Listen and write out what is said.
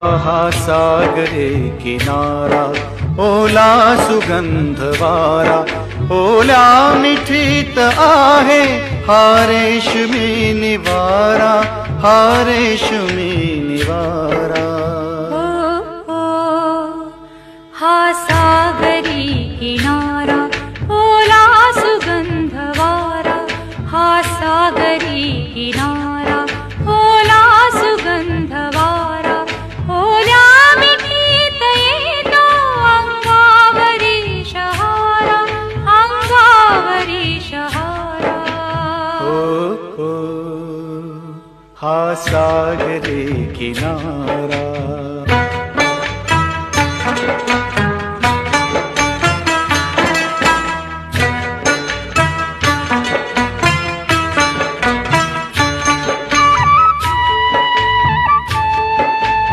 हा सागरे किनारा ओला सुगंध वारा, ओल्या मिठीत आहे हा रेशमी निवारा, हा रेशमी निवारा. हा सागरी किनारा ओला सुगंध वारा, हा सागरी किनारा ओला सुगंध वारा, ओल्या मिठीत येतो अंगावरी शहारा, अंगावरी शहारा. हा सागरे किनारा.